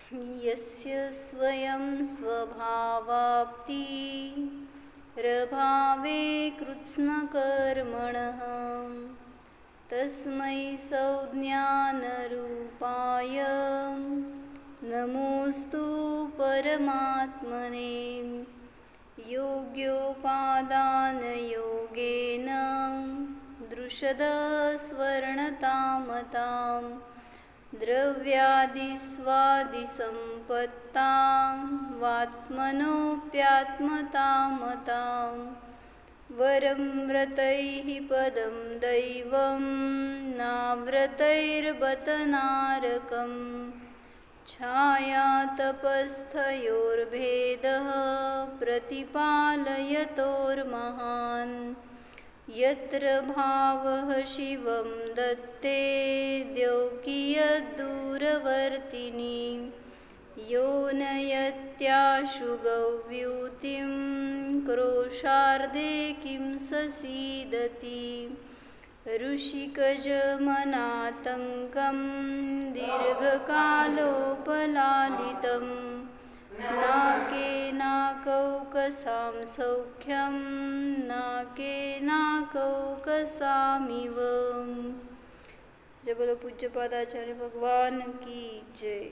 यस्य स्वयं स्वभावाप्ति रभावे कृत्स्नकर्मणः तस्मै संज्ञानरूपाय नमोस्तु परमात्मने। योग्योपादानयोगेन दृशदस्वर्णतामतां द्रव्यादिस्वादिसम्पत्तां वात्मनोऽप्यात्मतामतां वरं व्रतैः पदं दैवं नाव्रतैर्बत नारकम् छायातपस्थयोर्भेदः प्रतिपालयतोर्महान् यत्र भावः शिवं दत्ते द्यौकियद्दूरवर्तिनी यो नयत्याशु गव्यूतिं क्रोशार्धे किं ससीदति ऋषिकजमनातङ्कं दीर्घकालोपलालितं नाकेनाकौकसां सौख्यं नाकेनाकौकसामिव। जय बोलो पूज्यपादाचार्य भगवान की जय।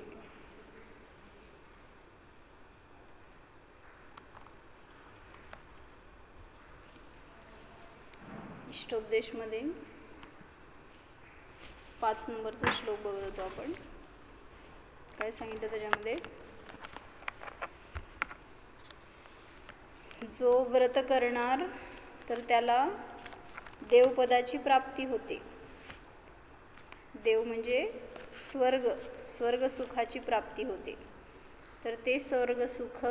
इष्टोपदेशमध्ये 5 नंबरचा श्लोक बघत होतो आपण. काय सांगितलं त्याच्यामध्ये? जो व्रत करणार तर त्याला देवपदाची प्राप्ती होते. देव म्हणजे स्वर्ग सुखाची प्राप्ती होते. तर ते स्वर्ग सुख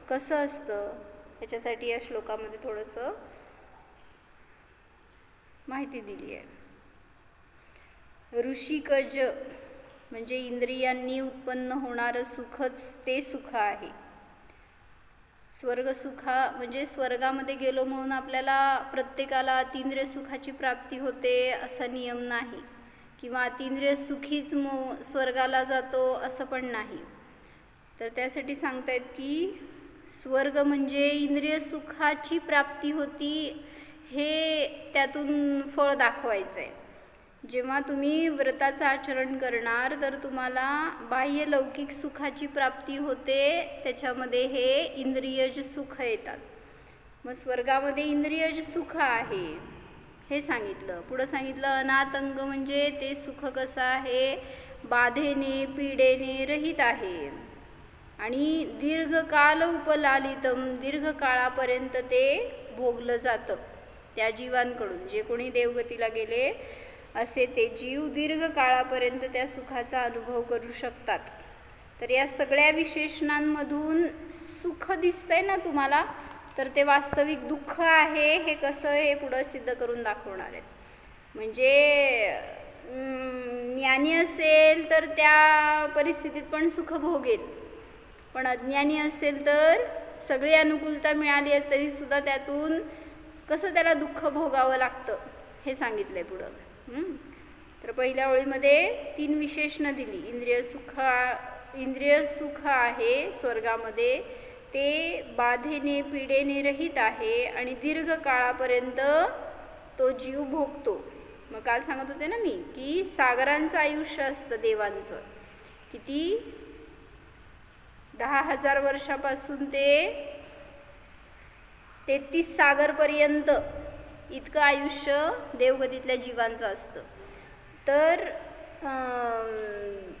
कसं असतं त्याच्यासाठी या श्लोकामध्ये थोडंसं माहिती दिली आहे. ऋषिकज म्हणजे इंद्रियांनी उत्पन्न होणारं सुखच ते सुख आहे. स्वर्ग सुखा म्हणजे स्वर्गामध्ये गेलो म्हणून आपल्याला प्रत्येकाला अतींद्रिय सुखाची प्राप्ती होते असा नियम नाही, किंवा अतींद्रिय सुखीच स्वर्गाला जातो असं पण नाही. तर त्यासाठी सांगतायत की स्वर्ग म्हणजे इंद्रिय सुखाची प्राप्ती होती हे त्यातून फळ दाखवायचं आहे. जेव्हा तुम्ही व्रताचं आचरण करणार तर तुम्हाला बाह्य लौकिक सुखाची प्राप्ती होते, त्याच्यामध्ये हे इंद्रियज सुख येतात. मग स्वर्गामध्ये इंद्रियज सुख आहे हे सांगितलं. पुढं सांगितलं अनातंग म्हणजे ते सुख कसं आहे, बाधेने पीडेने रहित आहे आणि दीर्घकाल उपलालितम दीर्घकाळापर्यंत ते भोगलं जातं त्या जीवांकडून. जे कोणी देवगतीला गेले असे ते जीव दीर्घ काळापर्यंत त्या सुखाचा अनुभव करू शकतात. तर या सगळ्या विशेषणांमधून सुख दिसतंय ना तुम्हाला, तर ते वास्तविक दुःख आहे हे कसं हे पुढं सिद्ध करून दाखवणार आहेत. म्हणजे ज्ञानी असेल तर त्या परिस्थितीत पण सुख भोगेल, पण अज्ञानी असेल तर सगळी अनुकूलता मिळाली आहे तरीसुद्धा त्यातून कसं त्याला दुःख भोगावं लागतं हे सांगितलं आहे पुढं. तर पहिल्या ओळीमध्ये 3 विशेषणं दिली. इंद्रिय सुख आहे स्वर्गामध्ये, ते बाधेने पीडेने रहित आहे आणि दीर्घ काळापर्यंत तो जीव भोगतो. मग काल सांगत होते ना मी की सागरांचं आयुष्य असतं देवांचं. किती 10,000 वर्षापासून ते 33 सागरपर्यंत इतकं आयुष्य देवगतीतल्या जीवांचं असतं. तर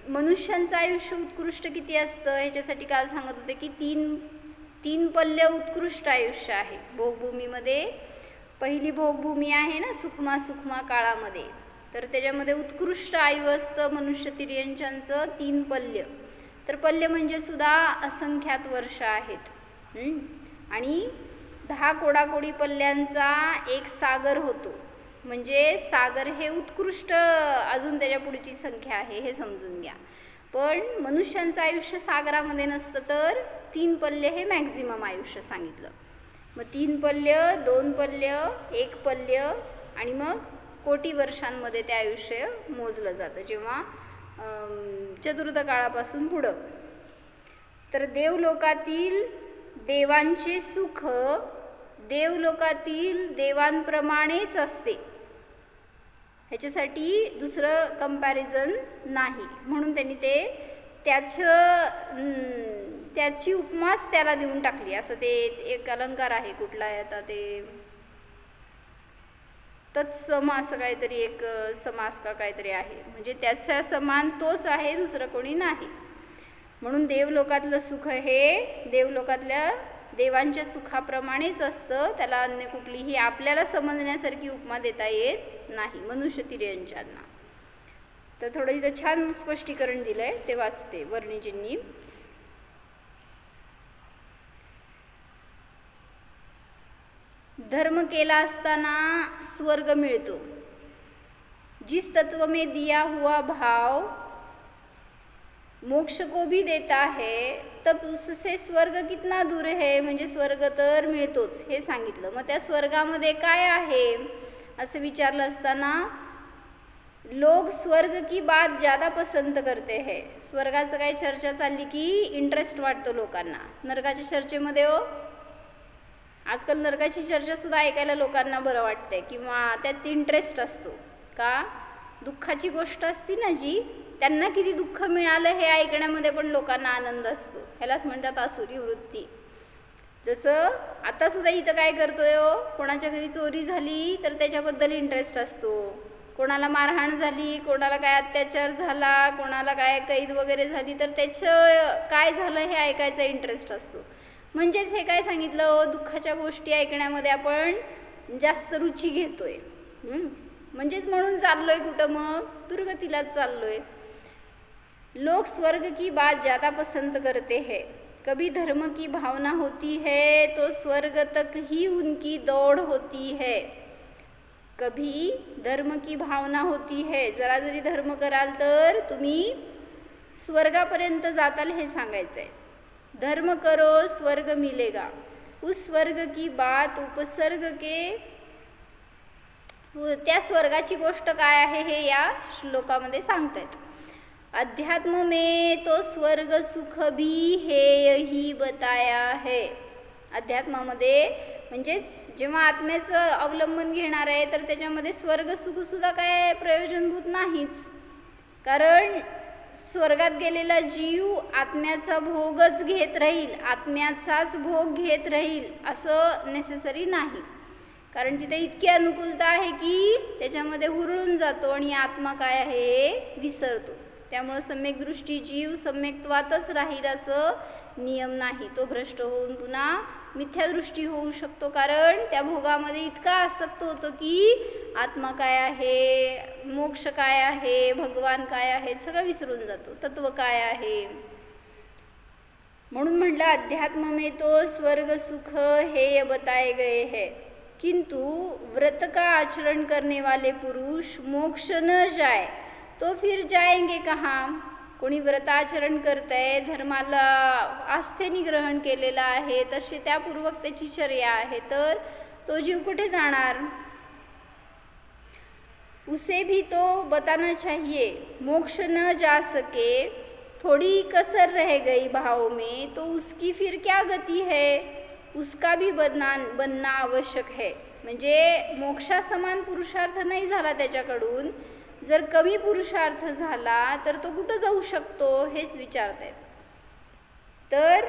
मनुष्यांचं आयुष्य उत्कृष्ट किती असतं ह्याच्यासाठी काल सांगत होते की तीन पल्य उत्कृष्ट आयुष्य आहे. भोगभूमीमध्ये पहिली भोगभूमी आहे ना सुखमा काळामध्ये, तर त्याच्यामध्ये उत्कृष्ट आयु असतं मनुष्य तिर्यंचांचं 3 पल्य. तर पल्य म्हणजे सुद्धा असंख्यात वर्ष आहेत. आणि 10 कोडाकोडी पल्ल्यांचा एक सागर होतो. म्हणजे सागर हे उत्कृष्ट अजून त्याच्या पुढची संख्या आहे हे समजून घ्या. पण मनुष्यांचं आयुष्य सागरामध्ये नसतं, तर 3 पल्य हे मॅक्झिमम आयुष्य सांगितलं. मग 3 पल्य 2 पल्य 1 पल्य आणि मग कोटी वर्षांमध्ये ते आयुष्य मोजलं जातं जेव्हा चतुर्थ काळापासून पुढं. तर देवलोकातील देवांचे सुख देवलोकातील देवांप्रमाणेच असते, ह्याच्यासाठी दुसरं कंपॅरिझन नाही, म्हणून त्यांनी त्याची उपमाच त्याला देऊन टाकली. असं ते एक अलंकार आहे, कुठला आहे आता ते, तत्सम असं काहीतरी एक समास का काहीतरी आहे, म्हणजे त्याच्या समान तोच आहे, दुसरं कोणी नाही. म्हणून देवलोकातलं सुख हे देवलोकातल्या देवांच्या सुखाप्रमाणेच असतं, त्याला अन्य कुठलीही आपल्याला समजण्यासारखी उपमा देता येत नाही मनुष्यतिर्यंच्यांना. तर थोडं इथं छान स्पष्टीकरण दिलंय, ते वाचते वर्णिजींनी. धर्म केला असताना स्वर्ग मिळतो, जिस तत्व में दिया हुआ भाव मोक्ष को भी देता है, तब उससे स्वर्ग कितना दूर है, म्हणजे स्वर्ग तर मिळतोच हे सांगितलं. मग त्या स्वर्गामध्ये काय आहे असं विचारलं असताना लोग स्वर्ग की बात ज़्यादा पसंत करते हैं. स्वर्गाचं काय चर्चा चालली की इंटरेस्ट वाटतो लोकांना. नरकाच्या चर्चेमध्ये आजकाल नरकाची चर्चा सुद्धा ऐकायला लोकांना बरं वाटतंय किंवा त्यात इंटरेस्ट असतो. का? दुःखाची गोष्ट असती ना जी, त्यांना किती दुःख मिळालं हे ऐकण्यामध्ये पण लोकांना आनंद असतो. ह्यालाच म्हणतात आसुरी वृत्ती. जसं आता सुद्धा इथं काय करतोय, कोणाच्या घरी चोरी झाली तर त्याच्याबद्दल इंटरेस्ट असतो, कोणाला मारहाण झाली, कोणाला काय अत्याचार झाला, कोणाला काय कैद वगैरे झाली तर त्याचं काय झालं हे ऐकायचा इंटरेस्ट असतो. म्हणजेच हे काय सांगितलं, दुःखाच्या गोष्टी ऐकण्यामध्ये आपण जास्त रुची घेतोय. म्हणजेच म्हणून चाललोय कुठं, मग दुर्गतीलाच चाललोय. लोग स्वर्ग की बात ज़्यादा पसंद करते हैं, कभी धर्म की भावना होती है तो स्वर्ग तक ही उनकी दौड़ होती है. कभी धर्म की भावना होती है, जरा जरी धर्म कराल तर तुम्ही स्वर्गापर्यंत जाताल हे सांगायचं आहे. धर्म करो स्वर्ग मिलेगा, उस स्वर्ग की बात उपसर्ग के, त्या स्वर्गाची गोष्ट काय आहे हे या श्लोकामध्ये सांगतायत. अध्यात्म में तो स्वर्ग सुख भी है ही बताया है. अध्यात्मामध्ये म्हणजेच जेव्हा आत्म्याचं अवलंबन घेणार आहे तर त्याच्यामध्ये स्वर्ग सुखसुद्धा काय प्रयोजनभूत नाहीच, कारण स्वर्गात गेलेला जीव आत्म्याचा भोगच घेत राहील, आत्म्याचाच भोग घेत राहील असं नेसेसरी नाही, कारण तिथे इतकी अनुकूलता आहे की त्याच्यामध्ये हुरळून जातो आणि आत्मा काय आहे हे विसरतो. त्यामुळे सम्यक दृष्टी जीव सम्यक्त्वातच राहील असं नियम नाही, तो भ्रष्ट होऊन पुन्हा मिथ्यादृष्टी होऊ शकतो, कारण त्या भोगामध्ये इतका आसक्त होतो की आत्मा काय आहे, मोक्ष काय आहे, भगवान काय आहे सगळं विसरून जातो, तत्व काय आहे. म्हणून म्हटलं अध्यात्म में तो स्वर्ग सुख हेय बताए गए है, किंतु व्रत का आचरण करने वाले पुरुष मोक्ष न जाए तो फिर जाएंगे कहाँ. कोणी व्रताचरण करतंय, धर्माला आस्थेने ग्रहण केलेला आहे, तशी त्यापूर्वक त्याची चर्या आहे, तर तो जीव कुठे जाणार. उसे भी तो बताना चाहिए, मोक्ष न जा सके, थोड़ी कसर रह गई भाव में तो उसकी फिर क्या गति है, उसका भी बनना आवश्यक है. म्हणजे मोक्षासमान पुरुषार्थ नाही झाला त्याच्याकडून, जर कमी पुरुषार्थ झाला तर तो कुठं जाऊ शकतो हेच विचारतायत. तर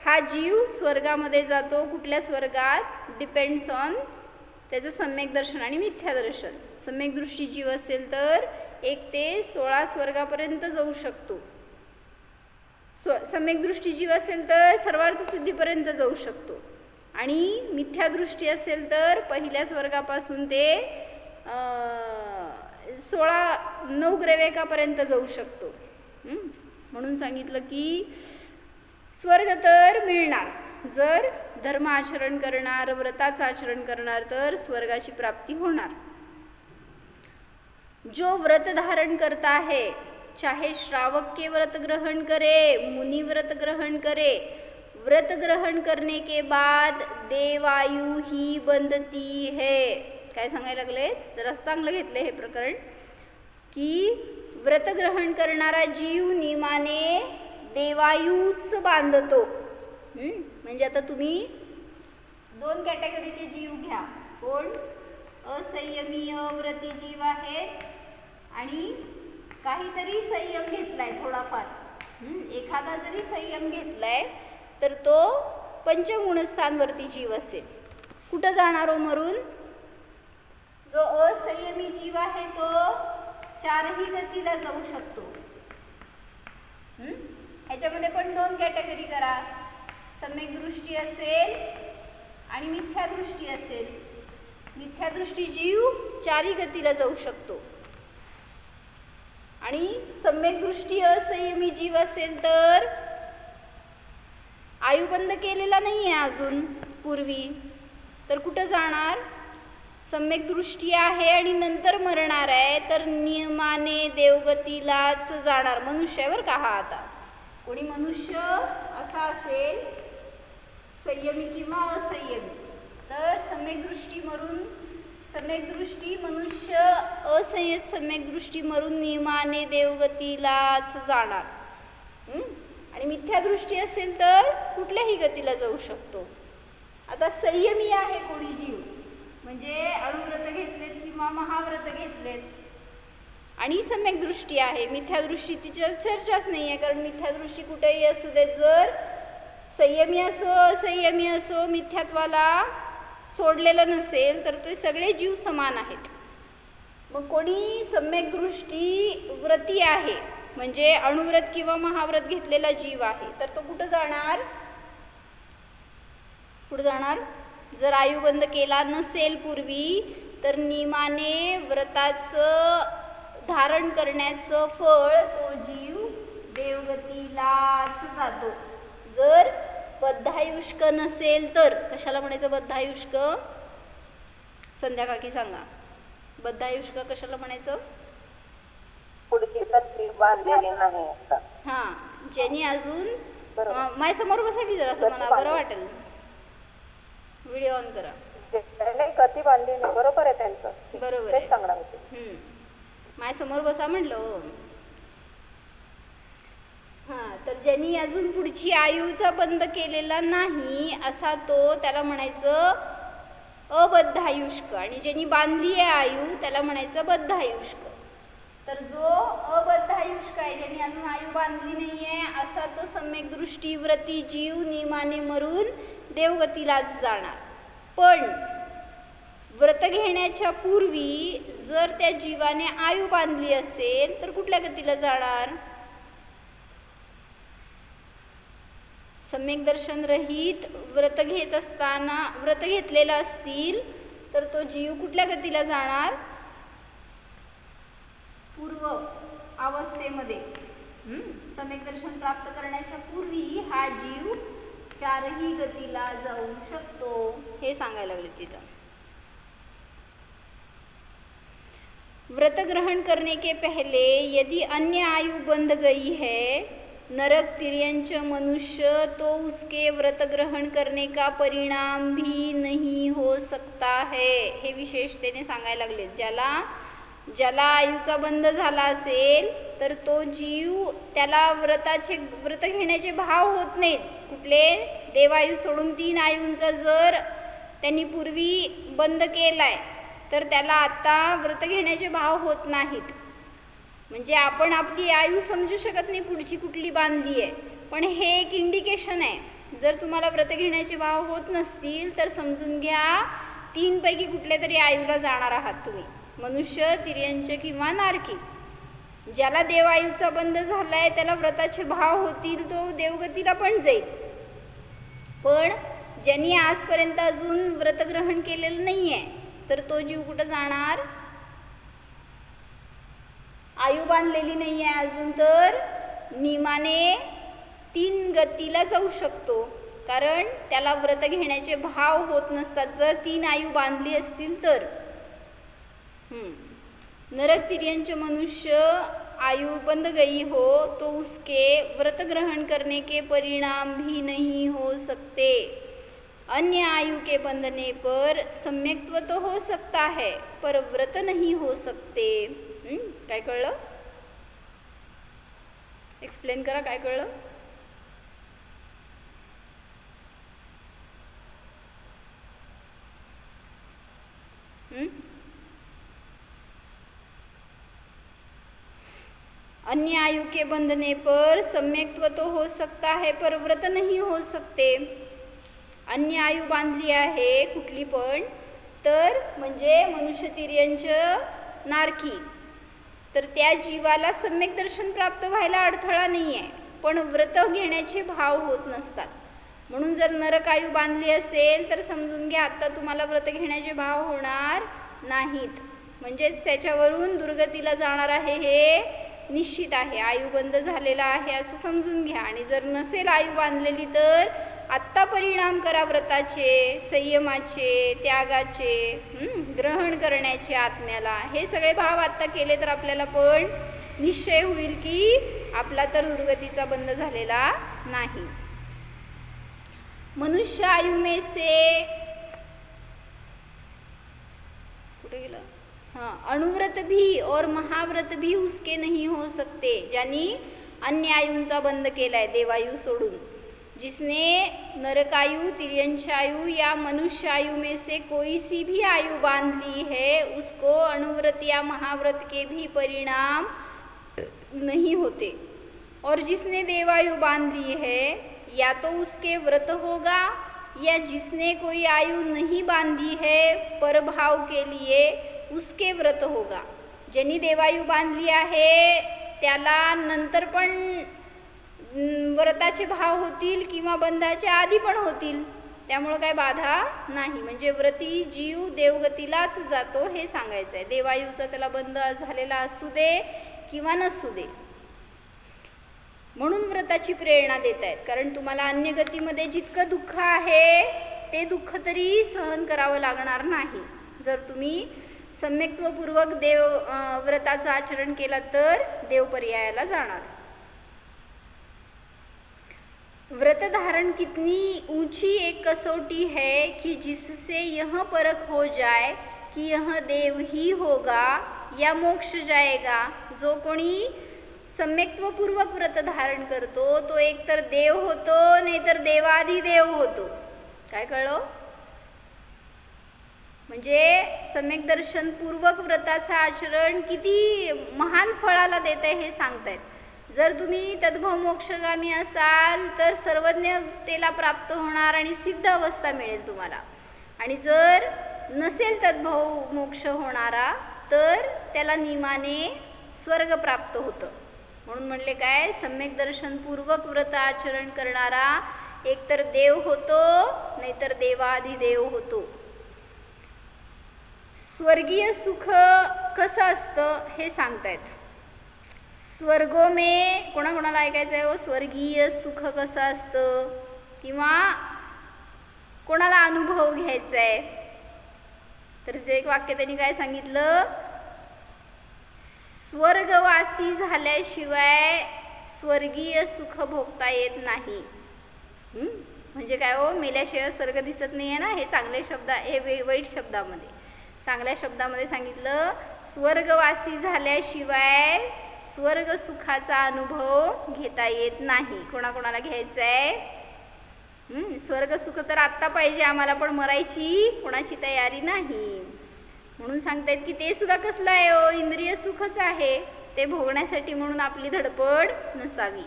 हा जीव स्वर्गामध्ये जातो, कुठल्या स्वर्गात डिपेंड्स ऑन त्याचं सम्यक दर्शन आणि मिथ्या दर्शन. सम्यक दृष्टी जीव असेल तर 1 ते 16 स्वर्गापर्यंत जाऊ शकतो, सम्यक दृष्टी जीव असेल तर सर्वार्थ सिद्धीपर्यंत जाऊ शकतो, आणि मिथ्या दृष्टी असेल तर पहिल्या स्वर्गापासून ते 16 नवग्रवेकापर्यंत जाऊ शकतो. म्हणून सांगितलं की स्वर्ग तर मिळणार, जर धर्म आचरण करणार, व्रताचं आचरण करणार तर स्वर्गाची प्राप्ती होणार. जो व्रत धारण करता है, चाहे श्रावक के व्रत ग्रहण करे, मुनि व्रत ग्रहण करे, व्रत ग्रहण करने के बाद देवायु ही बंधती है. काय सांगायला लागले, जरा चांगलं घेतलं हे प्रकरण, की व्रत ग्रहण करणारा जीव नियमाने देवायूच बांधतो. म्हणजे आता तुम्ही दोन कॅटेगरीचे जीव घ्या. कोण? असंयमी अव्रती जीव आहेत आणि काहीतरी संयम घेतलाय थोडाफार. एखादा जरी संयम घेतलाय तर तो पंचगुणस्थानवरती जीव असेल. कुठं जाणार हो मरून? जो असंयमी जीव आहे तो चारही गतीला जाऊ शकतो. ह्याच्यामध्ये पण दोन कॅटेगरी करा. सम्यक दृष्टी असेल आणि मिथ्यादृष्टी असेल. मिथ्यादृष्टी जीव चारही गतीला जाऊ शकतो आणि सम्यक दृष्टी असंयमी जीव असेल तर आयुबंध केलेला नाही आहे अजून पूर्वी, तर कुठं जाणार? सम्यक दृष्टी आहे आणि नंतर मरणार आहे तर नियमाने देवगतीलाच जाणार. मनुष्य बरं का हा. आता कोणी मनुष्य असा असेल संयमी किंवा असंयमी तर सम्यक दृष्टी मरून, सम्यक दृष्टी मनुष्य असंयत सम्यक दृष्टी मरून नियमाने देवगतीलाच जाणार. आणि मिथ्यादृष्टी असेल तर कुठल्याही गतीला जाऊ शकतो. आता संयमी आहे कोणी जीव म्हणजे अणुव्रत घेतलेत किंवा महाव्रत घेतलेत आणि सम्यक दृष्टी आहे. मिथ्यादृष्टी तिच्यावर चर्चाच नाही आहे, कारण मिथ्यादृष्टी कुठेही असू देत, जर संयमी असो असंयमी असो मिथ्यात्वाला सोडलेलं नसेल तर ते सगळे जीव समान आहेत. मग कोणी सम्यक दृष्टी व्रती आहे म्हणजे अणुव्रत किंवा महाव्रत घेतलेला जीव आहे तर तो कुठं जाणार? कुठं जाणार? जर आयुबंध केला नसेल पूर्वी तर नियमाने व्रताचं धारण करण्याचं फळ तो जीव देवगतीलाच जातो. जर बद्धायुष्क नसेल तर कशाला म्हणायचं बद्धायुष्क? संध्या काकी सांगा. बद्धायुष्क कशाला म्हणायचं? पुढची तरतूद बांधलेली नाही. हा, ज्यांनी अजून माझ्यासमोर बसा की जरा, असं मला बरं वाटेल. व्हिडिओ ऑन करा. कधी बांधली नाही. बरोबर आहे त्यांचं. बरोबर आहे. सांगणार होते. माझ्यासमोर बसा म्हटलं. हां, तर ज्यांनी अजून पुढची आयुचा बंद केलेला नाही असा तो, त्याला म्हणायचं अबद्धायुष्क. आणि ज्यांनी बांधली आहे आयु त्याला म्हणायचं बद्धायुष्क. तर जो अबद्धायुष्क आहे, ज्यांनी अजून आयु बांधली नाही आहे असा तो सम्यक दृष्टी व्रती जीव नियमाने मरून देवगतीलाच जाणार. पण व्रत घेण्याच्या पूर्वी जर त्या जीवाने आयु बांधली असेल तर कुठल्या गतीला जाणार? सम्यक दर्शन रहित व्रत घेत असताना, व्रत घेतलेला असतील तर तो जीव कुठल्या गतीला जाणार? पूर्व अवस्थेमध्ये. सम्यक दर्शन प्राप्त करण्याच्या पूर्वी हा जीव चारही गतीला जाऊ शकतो, हे सांगायला लागले तिथं. व्रत ग्रहण करने के पहले यदि अन्य आयु बंध गई है नरक तिर्यंच मनुष्य तो उसके व्रत ग्रहण करने का परिणाम भी नहीं हो सकता है. हे विशेषतेने सांगायला लागले. ज्याला आयुचा बंध झाला असेल तर तो जीव, त्याला व्रत घेण्याचे भाव होत नाहीत. कुठले? देवायू सोडून 3 आयूंचा जर त्यांनी पूर्वी बंद केलाय तर त्याला आता व्रत घेण्याचे भाव होत नाहीत. म्हणजे आपण आपली आयु समजू शकत नाही पुढची कुठली बांधली आहे, पण हे एक इंडिकेशन आहे. जर तुम्हाला व्रत घेण्याचे भाव होत नसतील तर समजून घ्या 3 पैकी कुठल्या तरी आयुला जाणार आहात तुम्ही, मनुष्य, तिर्यंच किंवा नारकी. ज्याला देवायुचा बंध झालाय त्याला व्रताचे भाव होतील, तो देवगतीला पण जाईल. पण ज्यांनी आजपर्यंत अजून व्रत ग्रहण केलेलं नाही आहे तर तो जीव कुठं जाणार? आयु बांधलेली नाही आहे अजून तर नियमाने 3 गतीला जाऊ शकतो, कारण त्याला व्रत घेण्याचे भाव होत नसतात जर 3 आयु बांधली असतील तर. नरक तिर्यंच मनुष्य आयु बंध गई हो तो उसके व्रत ग्रहण करने के परिणाम भी नहीं हो सकते. अन्य आयु के बंधने पर सम्यक्त्व तो हो सकता है पर व्रत नहीं हो सकते. काय कळलं? एक्सप्लेन करा, काय कळलं? अन्य आयु के बंधने पर सम्यक्त्व तो हो सकता है पर व्रत नहीं हो सकते. अन्य आयु बांधली आहे कुठली पण, तर म्हणजे मनुष्य तिर्यंच नारकी, तर त्या जीवाला सम्यक दर्शन प्राप्त व्हायला अडथळा नाही आहे, पण व्रत घेण्याचे भाव होत नसतात. म्हणून जर नरक आयु बांधली असेल तर समजून घ्या आता तुम्हाला व्रत घेण्याचे भाव होणार नाहीत, म्हणजेच त्याच्यावरून दुर्गतीला जाणार आहे हे निश्चित आहे. आयु बंद झालेला आहे असं समजून घ्या. आणि जर नसेल आयु बांधलेली तर आत्ता परिणाम करा व्रताचे, संयमाचे, त्यागाचे, ग्रहण करण्याचे आत्म्याला. हे सगळे भाव आत्ता केले तर आपल्याला पण निश्चय होईल की आपला तर दुर्गतीचा बंद झालेला नाही. मनुष्य आयु में से कुठे गेलं, अणुव्रत भी और महाव्रत भी उसके नहीं हो सकते. ज्यांनी अन्य आयूंचा बंद केलाय देवायु सोडून. जिसने नरकायु, तिर्यंचायु या मनुष्य आयु में से कोई सी भी आयु बांध ली है उसको अणुव्रत या महाव्रत के भी परिणाम नहीं होते. और जिसने देवायु बांध ली है या तो उसके व्रत होगा, या जिसने कोई आयु नहीं बांधी है परभाव के लिए उसके व्रत होगा. ज्यांनी देवायु बांधली आहे त्याला नंतर पण व्रताचे भाव होतील किंवा बंधाच्या आधी पण होतील, त्यामुळे काय बाधा नाही. म्हणजे व्रती जीव देवगतीलाच जातो हे सांगायचं आहे. देवायुचा त्याला बंध झालेला असू दे किंवा नसू दे. म्हणून व्रताची प्रेरणा देत आहेत, कारण तुम्हाला अन्य गतीमध्ये जितकं दुःख आहे ते दुःख तरी सहन करावं लागणार नाही जर तुम्ही सम्यक्त्वपूर्वक देव व्रताचं आचरण केलं तर देवपर्यायाला जाणार. व्रत धारण कितनी ऊंची एक कसौटी है कि जिससे यह परख हो जाए कि यह देव ही होगा या मोक्ष जाएगा. जो कोणी सम्यक्त्वपूर्वक व्रत धारण करतो तो एकतर देव होतो नाहीतर देवाधिदेव होतो. काय कळलं? म्हणजे सम्यक दर्शन पूर्वक व्रताचं आचरण किती महान फळाला देत आहे हे सांगतायत. जर तुम्ही तद्भव मोक्षगामी असाल तर सर्वज्ञतेला प्राप्त होणार आणि सिद्ध अवस्था मिळेल तुम्हाला. आणि जर नसेल तद्भव मोक्ष होणारा तर त्याला नियमाने स्वर्ग प्राप्त होतं. म्हणून म्हणले काय, सम्यक दर्शन पूर्वक व्रत आचरण करणारा एकतर देव होतो नाहीतर देवाधिदेव होतो. स्वर्गीय सुख कसं असतं हे सांगतायत. स्वर्गो में कोणाकोणाला ऐकायचं आहे हो स्वर्गीय सुख कसं असतं, किंवा कोणाला अनुभव घ्यायचा आहे तर ते एक वाक्य त्यांनी काय सांगितलं, स्वर्गवासी झाल्याशिवाय स्वर्गीय सुख भोगता येत नाही. म्हणजे काय हो, मेल्याशिवाय स्वर्ग दिसत नाही आहे ना. हे चांगले शब्द, हे वाईट शब्दामध्ये, चांगल्या शब्दामध्ये सांगितलं, स्वर्गवासी झाल्याशिवाय स्वर्ग सुखाचा अनुभव घेता येत नाही. कोणाकोणाला घ्यायचं आहे? स्वर्ग सुख तर आत्ता पाहिजे आम्हाला, पण मरायची कोणाची तयारी नाही. म्हणून सांगतायत की ते सुद्धा कसलं आहे हो, इंद्रिय सुखच आहे. ते भोगण्यासाठी म्हणून आपली धडपड नसावी.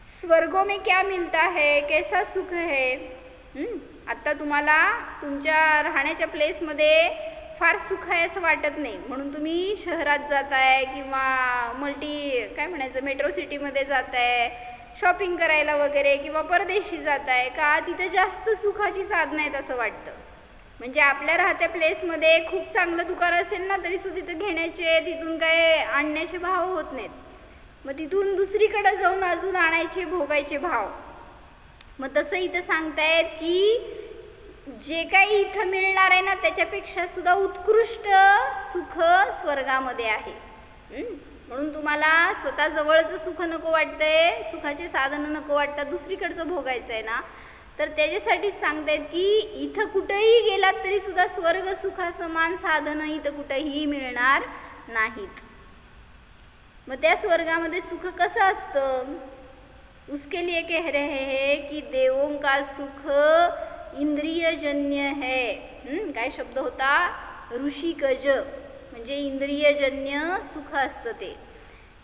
स्वर्गो में क्या मिलता है, कैसा सुख है. आता तुम्हाला तुमच्या राहण्याच्या प्लेसमध्ये फार सुख आहे असं वाटत नाही, म्हणून तुम्ही शहरात जाताय किंवा काय म्हणायचं मेट्रो सिटीमध्ये जाताय शॉपिंग करायला वगैरे, किंवा परदेशी जाताय का, तिथे जास्त सुखाची साधनं आहेत असं वाटतं. म्हणजे आपल्या राहत्या प्लेसमध्ये खूप चांगलं दुकान असेल ना तरी सुद्धा तिथं घेण्याचे, तिथून काय आणण्याचे भाव होत नाहीत. मग तिथून दुसरीकडे जाऊन अजून आणायचे, भोगायचे भाव. मग तसं इथं सांगतायत की जे काही इथं मिळणार आहे ना त्याच्यापेक्षा सुद्धा उत्कृष्ट सुख स्वर्गामध्ये आहे. म्हणून तुम्हाला स्वतः जवळचं सुख नको वाटतंय, सुखाचे साधनं नको वाटतात, दुसरीकडचं भोगायचं आहे ना, तर त्याच्यासाठीच सांगतायत की इथं कुठेही गेलात तरी सुद्धा स्वर्ग सुखासमान साधनं इथं कुठेही मिळणार नाहीत. मग त्या स्वर्गामध्ये सुख कसं असतं, उसके लिए कह रहे हैं कि देवों का सुख इंद्रियजन्य है. काय शब्द होता, ऋषिकज, म्हणजे इंद्रियजन्य सुख असतं ते.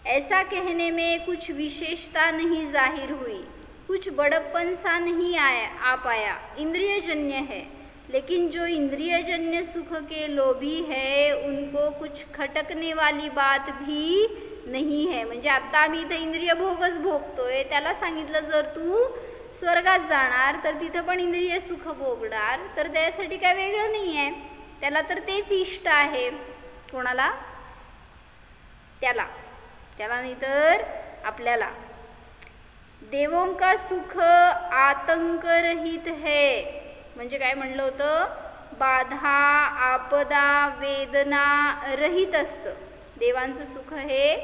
ऐसा कहने में कुछ विशेषता नहीं जाहिर हुई, कुछ बड़प्पन सा नहीं आ पाया, इंद्रियजन्य है। लेकिन जो इंद्रियजन्य सुख के लोभी है उनको कुछ खटकने वाली बात भी नाही है। म्हणजे आता आम्ही इथं इंद्रिय भोगच भोगतोय, त्याला सांगितलं जर तू स्वर्गात जाणार तर तिथं पण इंद्रिय सुख भोगणार, तर त्यासाठी काय वेगळं नाही आहे, त्याला तर तेच इष्ट आहे। कोणाला? त्याला नाही तर आपल्याला। देवों का सुख आतंक रहित है, म्हणजे काय म्हणलं होतं, बाधा आपदा वेदना रहित असतं। देवांचं सुख हे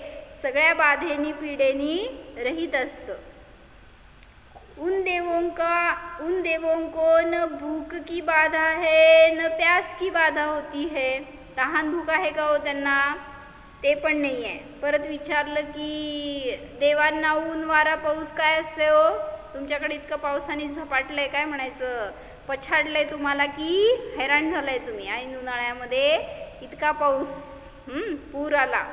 सगळ्या बाधेनी पीडेनी रहित असतं। उन देवों को न भूख की बाधा है न प्यास की बाधा होती है। तहान भूक आहे का हो त्यांना? ते पण नाही आहे। परत विचारलं की देवांना ऊन वारा पाऊस काय असते हो? तुमच्याकडे इतकं पावसाने झपाटलंय, काय म्हणायचं, पछाडलंय तुम्हाला की हैराण झालंय तुम्ही, ऐन उन्हाळ्यामध्ये इतका पाऊस, पूर आला।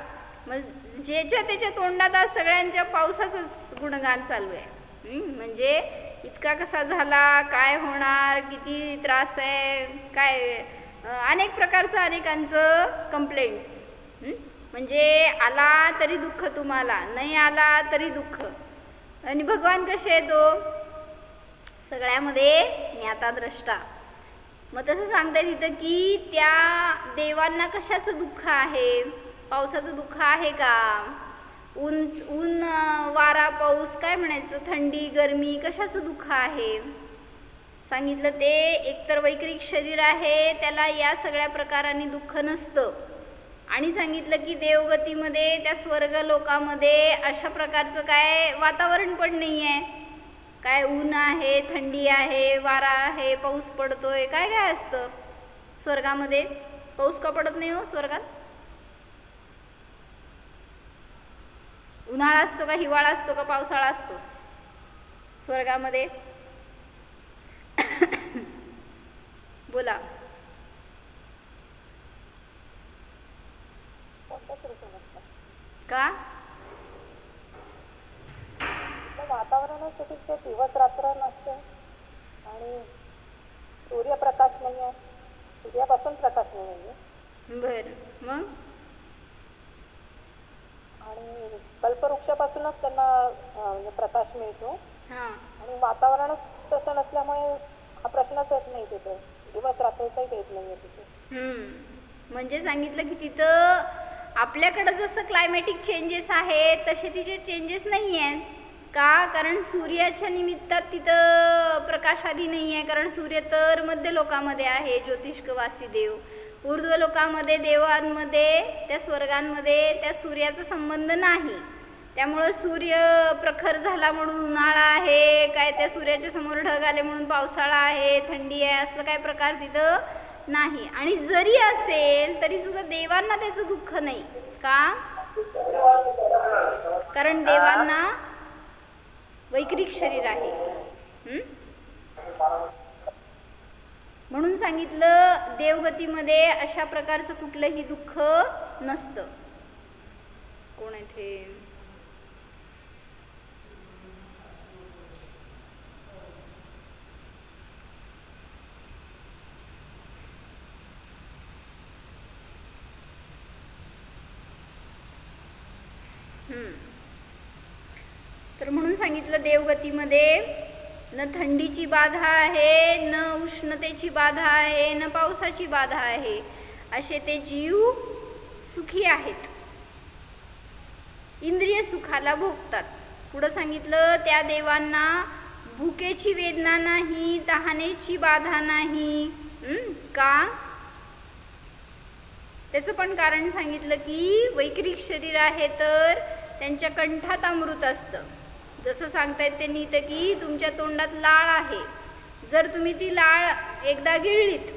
मग ज्याच्या त्याच्या तोंडात आज सगळ्यांच्या पावसाचंच गुणगान चालू आहे। म्हणजे इतका कसा झाला, काय होणार, किती त्रास आहे, काय अनेक प्रकारचं अनेकांचं कंप्लेंट्स। म्हणजे आला तरी दुःख तुम्हाला, नाही आला तरी दुःख। आणि भगवान कसे आहे तो? सगळ्यामध्ये ज्ञाताद्रष्टा। मग तसं सांगता तिथं की त्या देवांना कशाचं दुःख आहे? पावसाचं दुःख आहे का? ऊन वारा पाऊस काय म्हणायचं, थंडी गरमी कशाचं दुःख आहे? सांगितलं ते एकतर वैकृतिक शरीर आहे, त्याला या सगळ्या प्रकारांनी दुःख नसतं। आणि सांगितलं की देवगतीमध्ये त्या स्वर्ग लोकामध्ये अशा प्रकारचं काय वातावरण पण नाही आहे, काय ऊन आहे, थंडी आहे, वारा आहे, पाऊस पडतोय, काय काय असतं स्वर्गामध्ये? पाऊस का पडत नाही हो स्वर्गात? उन्हाळा असतो का, हिवाळा असतो का, पावसाळा असतो स्वर्गामध्ये? बोला। का? वातावरणासाठी ते दिवस रात्र नसते आणि सूर्यप्रकाश नाही आहे, सूर्यापासून प्रकाश नाही आहे। बरं, मग? आणि कल्पवृक्षापासूनच त्यांना प्रकाश मिळतो। आणि वातावरणच तसं नसल्यामुळे हा प्रश्नच येत नाही, तिथे दिवस रात्रही येत नाही तिथे। म्हणजे सांगितलं की तिथं आपल्याकडं जसं क्लायमॅटिक चेंजेस आहेत तसे तिचे चेंजेस नाही आहेत का? कारण सूर्याच्या निमित्तात तिथं प्रकाश आधी नाही आहे, कारण सूर्य तर मध्य लोकामध्ये आहे, ज्योतिष्कवासी देव। ऊर्ध्व लोकामध्ये देवांमध्ये त्या स्वर्गांमध्ये त्या सूर्याचा संबंध नाही, त्यामुळं सूर्य प्रखर झाला म्हणून उन्हाळा आहे, काय त्या सूर्याच्या समोर ढग आले म्हणून पावसाळा आहे, थंडी आहे, असलं काय प्रकार तिथं नाही। आणि जरी असेल तरी सुद्धा देवांना त्याचं दुःख नाही का? कारण देवांना वैकृतिक शरीर आहे। म्हणून सांगितलं देवगतीमध्ये अशा प्रकारचं कुठलंही दुःख नसतं। कोण आहे ते? तर म्हणून सांगितलं देवगतीमध्ये न थंडीची बाधा आहे, न उष्णतेची बाधा आहे, न पावसाची बाधा आहे, असे ते जीव सुखी आहेत, इंद्रिय सुखाला भोगतात। पुढं सांगितलं त्या देवांना भुकेची वेदना नाही, तहानेची बाधा नाही। का? त्याचं पण कारण सांगितलं की वैकृतिक शरीर आहे तर त्यांच्या कंठात अमृत असतं। जसं सांगतायत त्यांनी इथं की तुमच्या तोंडात लाळ आहे, जर तुम्ही ती लाळ एकदा गिळलीत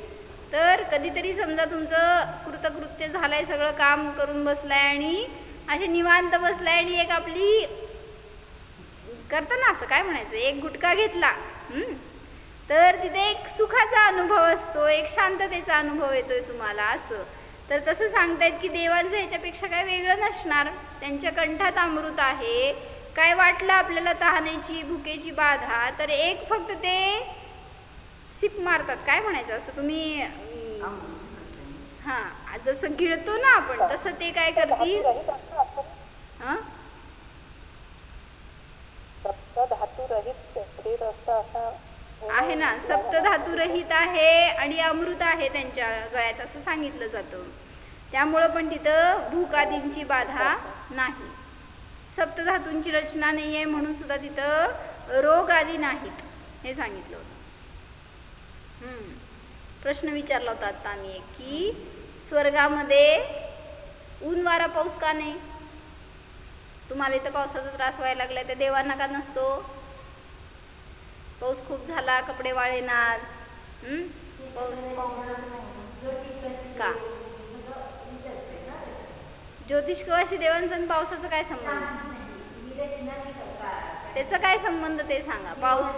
तर कधीतरी समजा तुमचं कृतकृत्य झालंय, सगळं काम करून बसलाय आणि असे निवांत बसलाय आणि एक आपली करताना असं काय म्हणायचं, एक गुटखा घेतला तर तिथे एक सुखाचा अनुभव असतो, एक शांततेचा अनुभव येतोय तुम्हाला। असं तर तसं सांगतायत की देवांचं ह्याच्यापेक्षा काय वेगळं नसणार, त्यांच्या कंठात अमृत आहे. काय वाटलं आपल्याला तहानेची भुकेची बाधा तर एक फक्त ते सिप मारतात, काय म्हणायचं असं तुम्ही, हां जसं गिळतो ना आपण तसं ते काय करतील, हां सप्तधातुरहित शरीर असतं असं आहे ना, सप्तधातुरहित आहे आणि अमृत आहे त्यांच्या गळ्यात असं सांगितलं जातं. त्यामुळं पण तिथं भूक आदींची बाधा नाही, सप्तधातूंची रचना नाही आहे म्हणून सुद्धा तिथं रोग आदी नाहीत हे सांगितलं होतं. प्रश्न विचारला होता आता आम्ही एक की स्वर्गामध्ये ऊन वारा पाऊस का नाही? तुम्हाला इथं पावसाचा त्रास व्हायला लागला, त्या देवांना का नसतो? पाऊस खूप झाला कपडे वाळेनात, का? ज्योतिषकवाशी देवांचा आणि पावसाचा काय संबंध? त्याचा काय संबंध ते सांगा. पाऊस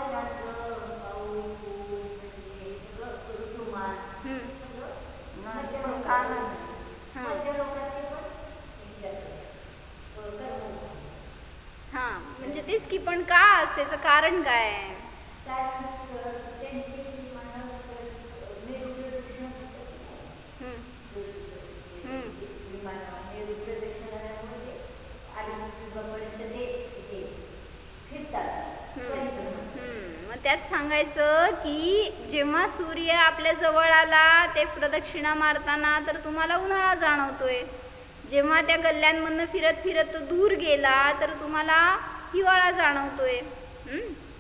हां म्हणजे तेच की, पण का त्याचं कारण काय? मग त्यात सांगायचं की जेव्हा सूर्य आपल्या जवळ आला ते प्रदक्षिणा मारताना तर तुम्हाला उन्हाळा जाणवतोय, जेव्हा त्या गल्ल्यांमधनं फिरत फिरत तो दूर गेला तर तुम्हाला हिवाळा जाणवतोय.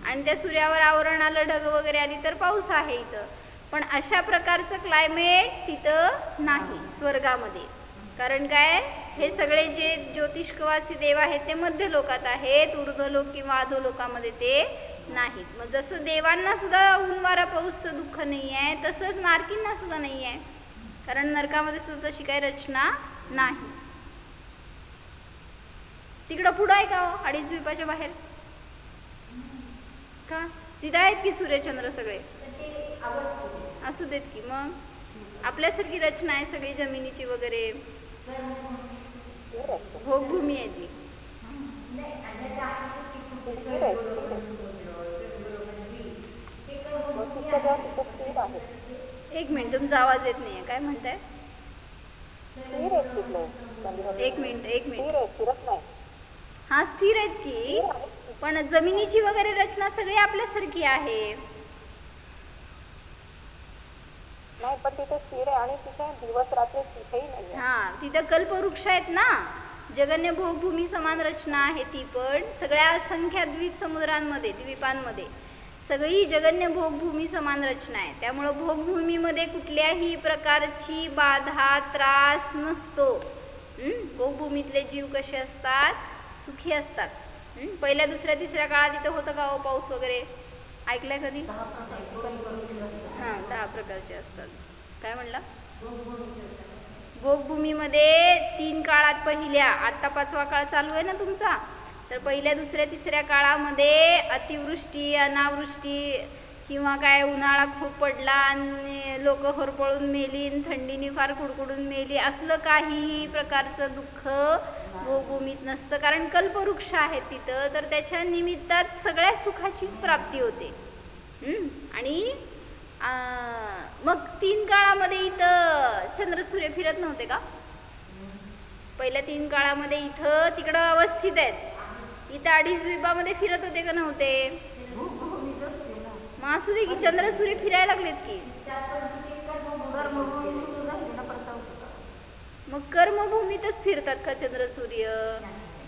आणि त्या सूर्यावर आवरण आलं, ढग वगैरे आली तर पाऊस आहे इथं. पण अशा प्रकारचं क्लायमेट तिथं नाही स्वर्गामध्ये. कारण काय, हे सगळे जे ज्योतिषकवासी देव आहेत ते मध्य लोकात आहेत, ऊर्ध्वलोक किंवा अधोलोकामध्ये ते नाहीत. मग जसं देवांना सुद्धा ऊन वारा पाऊसचं दुःख नाही आहे तसंच नारकींना सुद्धा नाही आहे, कारण नरकामध्ये सुद्धा तशी काही रचना नाही. तिकडं पुढं आहे का अडीच द्वीपाच्या बाहेर का? तिथं आहेत की सूर्यचंद्र सगळे, असू देत की, मग आपल्यासारखी रचना आहे सगळी जमिनीची वगैरे, भोगभूमी आहे ती. एक मिनिट, तुमचा आवाज येत नाहीये, काय म्हणताय? एक मिनिट. हा स्थिर आहेत की, पण जमिनीची वगैरे रचना सगळी आपल्यासारखी आहे. नाही पण तिथे स्थिर आहे आणि तिथे दिवस रात्र तिथेही नाही. हा तिथं कल्पवृक्ष आहेत ना, जगन्य भोगभूमी समान रचना आहे ती, पण सगळ्या असंख्य द्वीप समुद्रांमध्ये द्वीपांमध्ये सगळी जगन्य भोगभूमी समान रचना आहे. त्यामुळं भोगभूमीमध्ये कुठल्याही प्रकारची बाधा त्रास नसतो. भोगभूमीतले जीव कसे असतात, सुखी असतात. पहिल्या दुसऱ्या तिसऱ्या काळात इथं होतं का हो पाऊस वगैरे, ऐकलंय कधी? 10 प्रकारचे असतात. काय म्हणला? भोगभूमीमध्ये 3 काळात, पहिल्या आता 5वा काळ चालू आहे ना तुमचा, तर पहिल्या दुसऱ्या तिसऱ्या काळामध्ये अतिवृष्टी अनावृष्टी किंवा काय उन्हाळा खूप पडला आणि लोक होरपळून मेली, थंडीने फार कुडकुडून मेली, असलं काहीही प्रकारचं दुःख भोगभूमीत नसतं. कारण कल्पवृक्ष आहेत तिथं, तर त्याच्या निमित्तात सगळ्या सुखाचीच प्राप्ती होते. आणि मग 3 काळामध्ये इथं चंद्र सूर्य फिरत नव्हते का? पहिल्या 3 काळामध्ये इथं तिकडं अवस्थित आहेत, इथं अडीच द्वीपामध्ये फिरत होते का नव्हते? मग असू दे की, चंद्र सूर्य फिरायला लागलेत की. मग कर्मभूमीतच फिरतात का चंद्र सूर्य,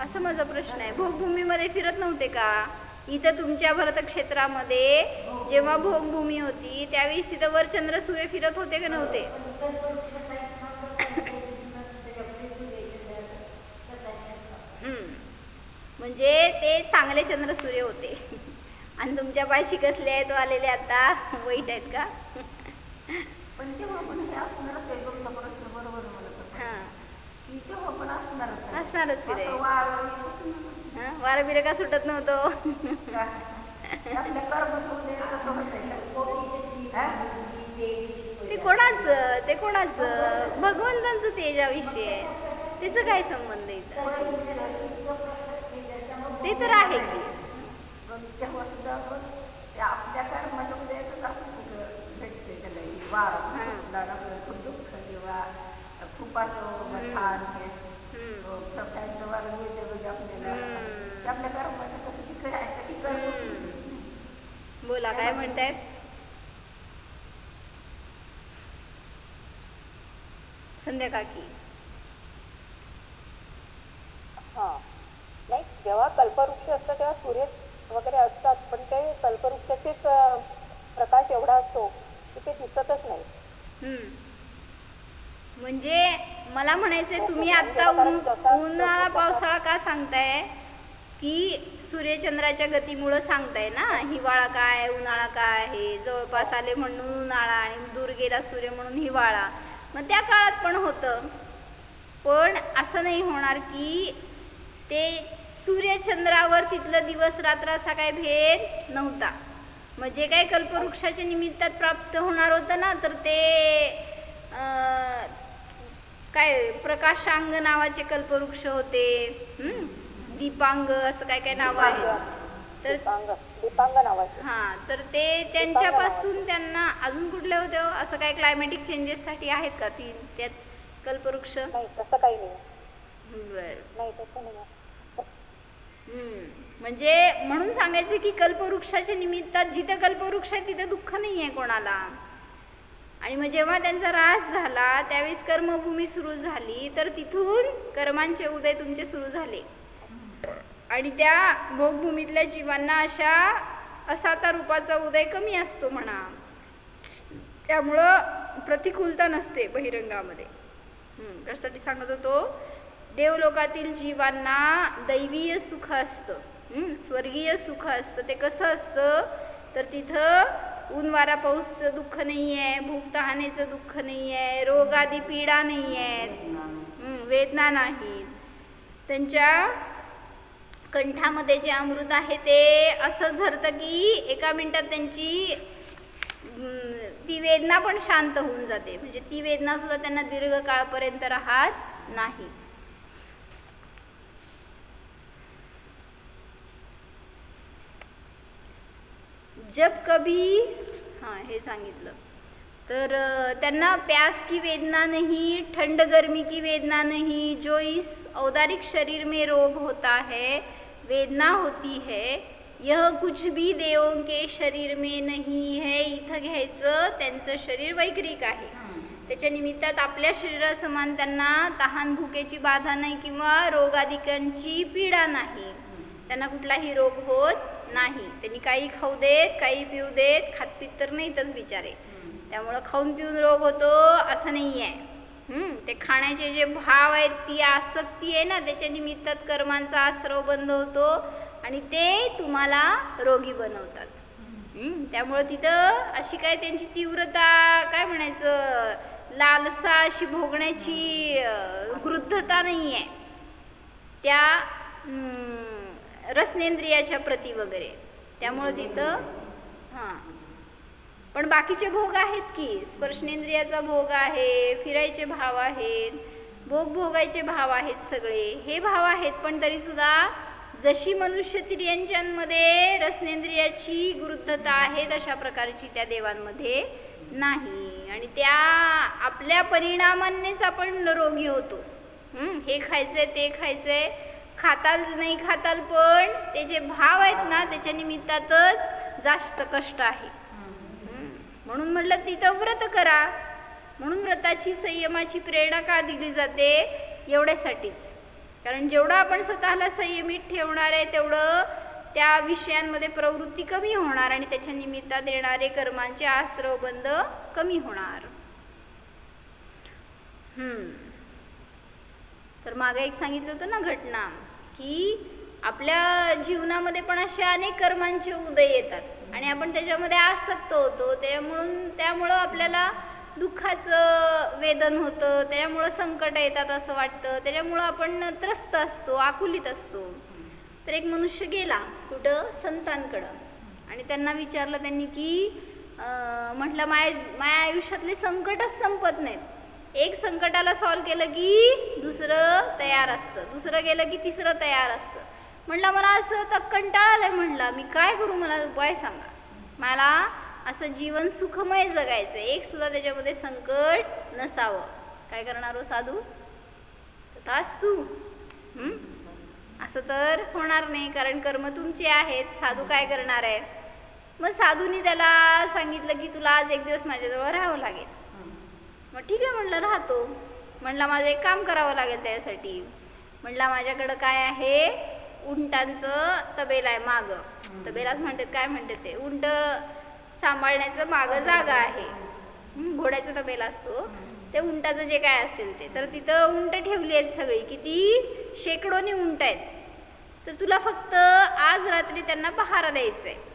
असं माझा प्रश्न आहे. भोगभूमीमध्ये फिरत नव्हते का? इथं तुमच्या भरतक्षेत्रामध्ये जेव्हा भोगभूमी होती त्यावेळेस तिथं वर चंद्र सूर्य फिरत होते का नव्हते? म्हणजे ते चांगले चंद्र सूर्य होते आणि तुमच्या पायशी कसले आहेत आलेले आता वाईट आहेत का? पण तेव्हा पण हे असणार ते तुमचा प्रश्न बरोबर मला. हां की तेव्हा पण असणारच की रे. वारा बिरा का सुटत नव्हतं? आपल्या कर्म तसं होतं. ते कोणाचं ते कोणाचं भगवंतांचं तेजाविषयी आहे, त्याचं काय संबंध येतं? ते तर आहे की आपल्या कर्माच्या उदयातच असं सगळं भेटते त्याला खूप दुःख किंवा खूप असं छान फॅनचं वारं मिळते म्हणजे आपल्याला आपल्या कर्माचं कसं तिकडे आहे की कर्म. बोला काय म्हणतायत? संध्या काकी. हां नाही, जेव्हा कल्पवृक्ष असतं तेव्हा सूर्य वगैरे असतात, पण ते कल्पवृक्षाचेच प्रकाश एवढा असतो की ते दिसतच नाही. म्हणजे मला म्हणायचंय तुम्ही आता उन्हाळा पावसाळा का सांगताय की सूर्यचंद्राच्या गतीमुळं सांगताय ना, हिवाळा काय उन्हाळा काय आहे, जवळपास आले म्हणून उन्हाळा आणि दूर गेला सूर्य म्हणून हिवाळा. मग त्या काळात पण होतं, पण असं नाही होणार की ते सूर्यचंद्रावर तिथलं दिवस रात्र असा काय भेद नव्हता. म्हणजे काय कल्पवृक्षाच्या निमित्तात प्राप्त होणार होतं ना, तर ते काय प्रकाशांग नावाचे कल्पवृक्ष होते, दीपांग असं काय काय नाव आहे, तर दीपांग नावाचे. हां, तर ते त्यांच्यापासून त्यांना अजून कुठले होते असं काय क्लायमॅटिक चेंजेससाठी आहेत का त्यात कल्पवृक्ष? नाही तसं काही नाही. बरं नाही तसं नाही. म्हणजे म्हणून सांगायचं की कल्पवृक्षाच्या निमित्तात जिथे कल्पवृक्ष आहे तिथे दुःख नाही आहे कोणाला. आणि मग जेव्हा त्यांचा ऱ्हास झाला त्यावेळेस कर्मभूमी सुरू झाली, तर तिथून कर्मांचे उदय तुमचे सुरू झाले आणि त्या भोगभूमीतल्या जीवांना असा त्या रूपाचा उदय कमी असतो म्हणा, त्यामुळं प्रतिकूलता नसते बहिरंगामध्ये. त्यासाठी सांगत होतो, देवलोकातील जीवांना दैवीय सुख असतं, स्वर्गीय सुख असतं. ते कसं असतं तर तिथं ऊन वारा पाऊसचं दुःख नाही आहे, भूक तहानेचं दुःख नाही आहे, रोग आदी पीडा नाही आहेत, वेदना नाहीत. त्यांच्या कंठामध्ये जे अमृत आहे ते असं झरतं की एका मिनिटात त्यांची ती वेदना पण शांत होऊन जाते. म्हणजे ती वेदना सुद्धा त्यांना दीर्घ काळपर्यंत राहत नाही. जब कभी हे सांगितलं तर त्यांना प्यास की वेदना नहीं, ठंड गर्मी की वेदना नहीं, जो इस औदारिक शरीर में रोग होता है वेदना होती है, यह कुछ भी देवों के शरीर में नहीं है. इथं घ्यायचं त्यांचं शरीर वैकृिक आहे, त्याच्या निमित्तात आपल्या शरीरासमान त्यांना तहान भुकेची बाधा नाही किंवा रोगादिकांची पीडा नाही, त्यांना कुठलाही रोग होत नाही. त्यांनी काही खाऊ देत काही पिऊ देत, खातपीत तर नाहीतच बिचारे, त्यामुळं खाऊन पिऊन रोग होतो असं नाही आहे. ते खाण्याचे जे भाव आहेत, ती आसक्ती आहे ना, त्याच्या निमित्तात कर्मांचा आश्रव बंद होतो आणि ते तुम्हाला रोगी बनवतात. त्यामुळं तिथं अशी काय त्यांची तीव्रता काय म्हणायचं, लालसा अशी भोगण्याची क्रुद्धता नाही आहे त्या रसनेंद्रियाच्या प्रती वगैरे. त्यामुळं तिथं पण बाकीचे भोग आहेत की, स्पर्शनेंद्रियाचा भोग आहे, फिरायचे भाव आहेत, भोगायचे भाव आहेत, सगळे हे भाव आहेत. पण तरीसुद्धा जशी मनुष्य तिर्यंच्यांमध्ये रसनेंद्रियाची गृद्धता आहे तशा प्रकारची त्या देवांमध्ये नाही. आणि त्या आपल्या परिणामांनीच आपण रोगी होतो. हे खायचंय ते खायचंय, खाताल नाही खाताल, पण ते जे भाव आहेत ना त्याच्या निमित्तातच जास्त कष्ट आहे. म्हणून म्हटलं तिथं व्रत करा. म्हणून व्रताची संयमाची प्रेरणा का दिली जाते, एवढ्यासाठीच. कारण जेवढं आपण स्वतःला संयमित ठेवणार आहे तेवढं त्या विषयांमध्ये प्रवृत्ती कमी होणार आणि त्याच्या निमित्तात येणारे कर्मांचे आश्रव बंद कमी होणार. तर मागे एक सांगितलं होतं ना घटना, की आपल्या जीवनामध्ये पण असे अनेक कर्मांचे उदय येतात आणि आपण त्याच्यामध्ये आसक्त होतो. त्यामुळं आपल्याला दुःखाचं वेदन होतं, त्यामुळं संकट येतात असं वाटतं, त्याच्यामुळं आपण त्रस्त असतो, आकुलित असतो. तर एक मनुष्य गेला कुठं, संतांकडं, आणि त्यांना विचारलं त्यांनी की म्हटलं माझ्या आयुष्यातले संकटच संपत नाहीत. एक संकटाला सॉल्व केलं की दुसरं तयार असतं, दुसरं गेलं की तिसरं तयार असतं. म्हटलं मला असं तर कंटाळा आलाय, म्हटलं मी काय करू, मला उपाय सांगा. मला असं जीवन सुखमय जगायचं, एक सुद्धा त्याच्यामध्ये संकट नसावं. काय करणार हो साधू? तास तू असं तर होणार नाही, कारण कर्म तुमचे आहेत. साधू काय करणार आहे? मग साधूनी त्याला सांगितलं की तुला आज एक दिवस माझ्याजवळ राहावं लागेल. मग ठीक आहे म्हणलं, राहतो. म्हणला माझं एक काम करावं लागेल त्यासाठी. म्हणला माझ्याकडं काय आहे, उंटांचं तबेला आहे. मागं तबेलाच म्हणतात, काय म्हणतात ते, उंट सांभाळण्याचं मागं जागा आहे. घोड्याचा तबेला असतो, ते उंटाचं जे काय असेल ते. तर तिथं उंट ठेवली आहेत सगळी, किती शेकडोनी उंट आहेत. तर तुला फक्त आज रात्री त्यांना पहारा द्यायचं आहे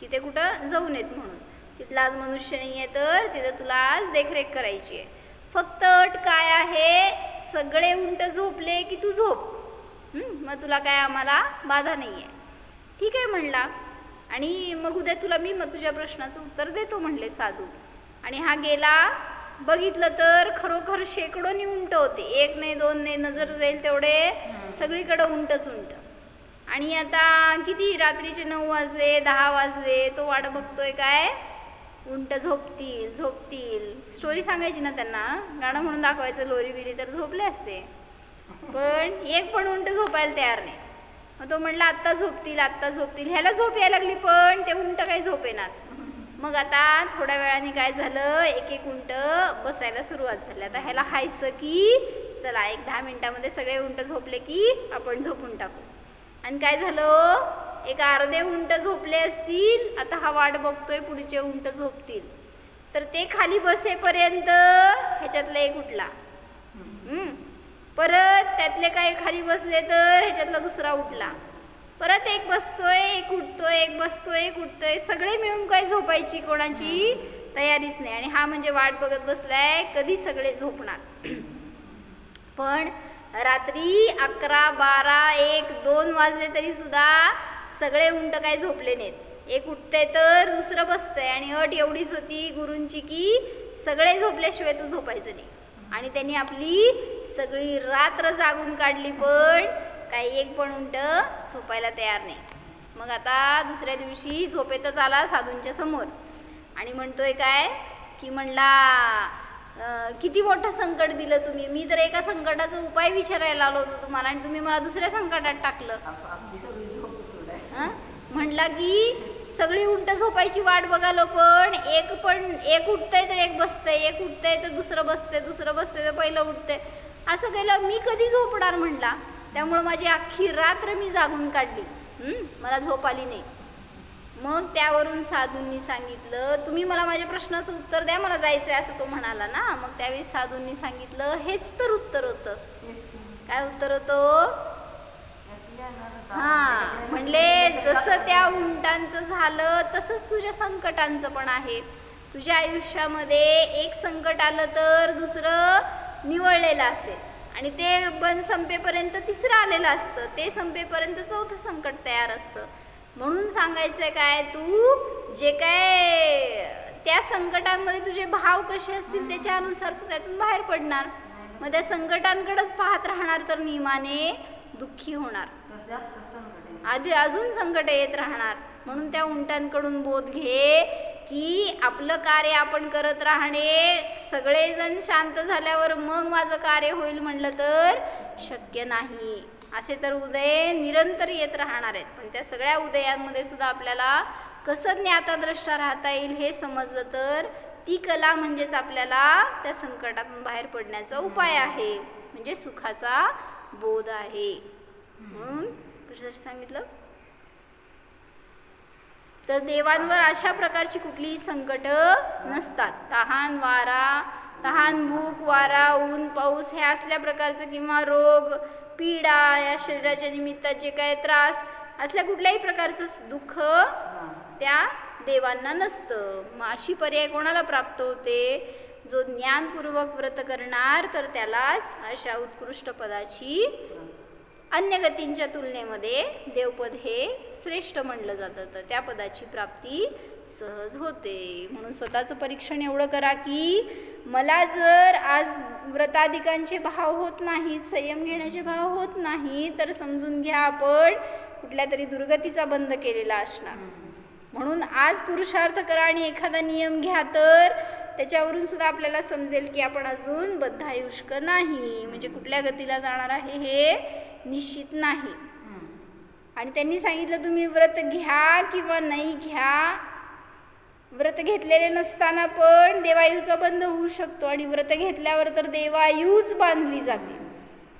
की ते कुठं जाऊ नयेत म्हणून. तिथला आज मनुष्य नाही आहे, तर तिथं तुला आज देखरेख करायची आहे. फक्त अट काय आहे, सगळे उंट झोपले की तू झोप. मग तुला काय आम्हाला बाधा नाही आहे. ठीक आहे म्हणला. आणि मग उद्या तुला मी मग तुझ्या प्रश्नाचं उत्तर देतो म्हणले साधू. आणि हा गेला. बघितलं तर खरोखर शेकडोनी उंट होते, एक नाही दोन नाही, नजर जाईल तेवढे सगळीकडं उंटच उंट. आणि आता किती रात्रीचे 9 वाजले 10 वाजले, तो वाट बघतोय काय, उंट झोपतील झोपतील. स्टोरी सांगायची ना त्यांना, गाणं म्हणून दाखवायचं लोरी बिरी, तर झोपले असते. पण एक पण उंट झोपायला तयार नाही. मग तो म्हणला आत्ता झोपतील आत्ता झोपतील. ह्याला झोप यायला लागली, पण ते उंट काही झोपेनात. मग आता थोड्या वेळाने काय झालं, एक एक उंट बसायला सुरुवात झाली. आता ह्याला हायचं की चला एक 10 मिनिटामध्ये सगळे उंट झोपले की आपण झोपून टाकू. आणि काय झालं, एक अर्धे उंट झोपले असतील. आता हा वाट बघतोय पुढचे उंट झोपतील. तर ते खाली बसेपर्यंत ह्याच्यातला एक उठला. परत त्यातले काय खाली बसले तर ह्याच्यातला दुसरा उठला. परत एक बसतोय एक उठतोय, एक बसतोय एक उठतोय. सगळे मिळून काय झोपायची कोणाची तयारीच नाही. आणि हा म्हणजे वाट बघत बसलाय कधी सगळे झोपणार. पण रात्री 11, 12, 1, 2 वाजले तरी सुद्धा सगळे उंट काय झोपले नाहीत. एक उठतंय तर दुसरं बसतंय. आणि अट एवढीच होती गुरूंची की सगळे झोपल्याशिवाय तू झोपायचं नाही. आणि त्यांनी आपली सगळी रात्र जागून काढली, पण काही एक पण उंट झोपायला तयार नाही. मग आता दुसऱ्या दिवशी झोपेतच आला साधूंच्या समोर आणि म्हणतोय काय की म्हणला किती मोठं संकट दिलं तुम्ही. मी तर एका संकटाचा उपाय विचारायला आलो होतो तुम्हाला, आणि तुम्ही मला दुसऱ्या संकटात टाकलं. म्हणला की सगळी उंट झोपायची वाट बघालो, पण एक उठतंय तर एक बसतंय, एक उठतंय तर दुसरं बसतंय, दुसरं बसतंय तर पहिलं उठतंय. असं केलं मी कधी झोपणार म्हणला. त्यामुळं माझी अख्खी रात्र मी जागून काढली, मला झोप आली नाही. मग त्यावरून साधूंनी सांगितलं तुम्ही मला माझ्या प्रश्नाचं उत्तर द्या, मला जायचं आहे असं तो म्हणाला ना. मग त्यावेळी साधूंनी सांगितलं हेच तर उत्तर होतं. काय उत्तर होतं? हां, म्हणले जसं त्या उंटांचं झालं तसंच तुझ्या संकटांचं पण आहे. तुझ्या आयुष्यामध्ये एक संकट आलं तर दुसरं निवळलेलं असेल, आणि ते संपेपर्यंत तिसरं आलेलं असतं, ते संपेपर्यंत चौथं संकट तयार असतं. म्हणून सांगायचं काय, तू जे काय त्या संकटांमध्ये तुझे भाव कसे असतील त्याच्यानुसार तू त्यातून बाहेर पडणार. मग त्या संकटांकडेच पाहत राहणार तर नियमाने दुःखी होणार, आधी अजून संकट येत राहणार. म्हणून त्या उंटांकडून बोध घे की आपलं कार्य आपण करत राहणे, सगळेजण शांत झाल्यावर मग माझं कार्य होईल म्हणलं तर शक्य नाही. असे तर उदय निरंतर येत राहणार आहेत. पण त्या सगळ्या उदयांमध्ये सुद्धा आपल्याला कसं ज्ञाताद्रष्टा राहता येईल हे समजलं तर ती कला म्हणजेच आपल्याला त्या संकटातून बाहेर पडण्याचा उपाय आहे, म्हणजे सुखाचा बोध आहे. म्हणून कशासाठी सांगितलं तर देवांवर अशा प्रकारची कुठलीही संकट नसतात. तहान भूक वारा ऊन पाऊस हे असल्या प्रकारचं किंवा रोग पीडा या शरीराच्या निमित्तात जे काय त्रास असल्या कुठल्याही प्रकारचं दुःख त्या देवांना नसतं. मग अशी पर्याय कोणाला प्राप्त होते? जो ज्ञानपूर्वक व्रत करणार तर त्यालाच अशा उत्कृष्ट पदाची अन्य गतींच्या तुलनेमध्ये देवपद हे श्रेष्ठ म्हणलं जातं, तर त्या पदाची प्राप्ती सहज होते. म्हणून स्वतःचं परीक्षण एवढं करा की मला जर आज व्रताधिकांचे भाव होत नाहीत, संयम घेण्याचे भाव होत नाही, तर समजून घ्या आपण कुठल्या तरी दुर्गतीचा बंध केलेला असणार. म्हणून आज पुरुषार्थ करा आणि एखादा नियम घ्या, तर त्याच्यावरून सुद्धा आपल्याला समजेल की आपण अजून बद्धायुष्क नाही, म्हणजे कुठल्या गतीला जाणार आहे हे निश्चित नाही. आणि त्यांनी सांगितलं तुम्ही व्रत घ्या किंवा नाही घ्या, व्रत घेतलेले नसताना पण देवायूचा बंध होऊ शकतो आणि व्रत घेतल्यावर तर देवायूच बांधली जाते.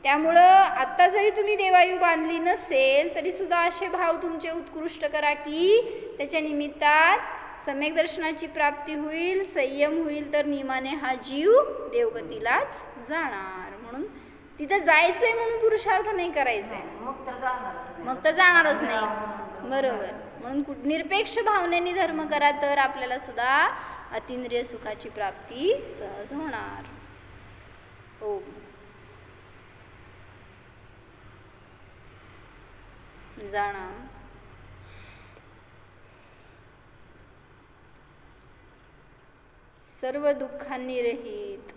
त्यामुळं आत्ता जरी तुम्ही देवायू बांधली नसेल तरी सुद्धा असे भाव तुमचे उत्कृष्ट करा की त्याच्या निमित्तात सम्यक दर्शनाची प्राप्ती होईल, संयम होईल, तर नियमाने हा जीव देवगतीलाच जाणार. म्हणून तिथं जायचंय म्हणून पुरुषार्थ नाही करायचंय, मग तर जाणारच नाही. बरोबर. म्हणून निरपेक्ष भावनेने धर्म करा, तर आपल्याला सुद्धा अतिंद्रिय सुखाची प्राप्ती सहज होणार. ओम. जाणा सर्व दुःखांनी रहित,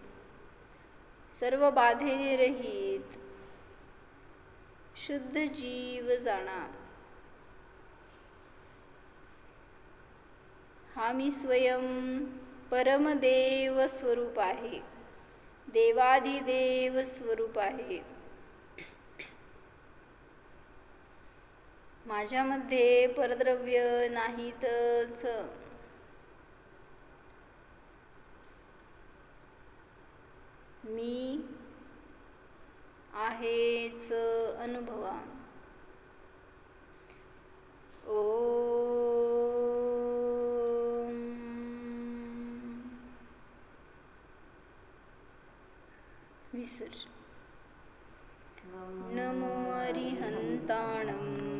सर्व बाधेने रहित शुद्ध जीव जाणा. हा मी स्वयं परमदेव स्वरूप आहे, देवाधिदेव स्वरूप आहे. माझ्यामध्ये परद्रव्य नाहीतच. मी आहेच अनुभवा. विसर्जन. नमो अरिहंताणं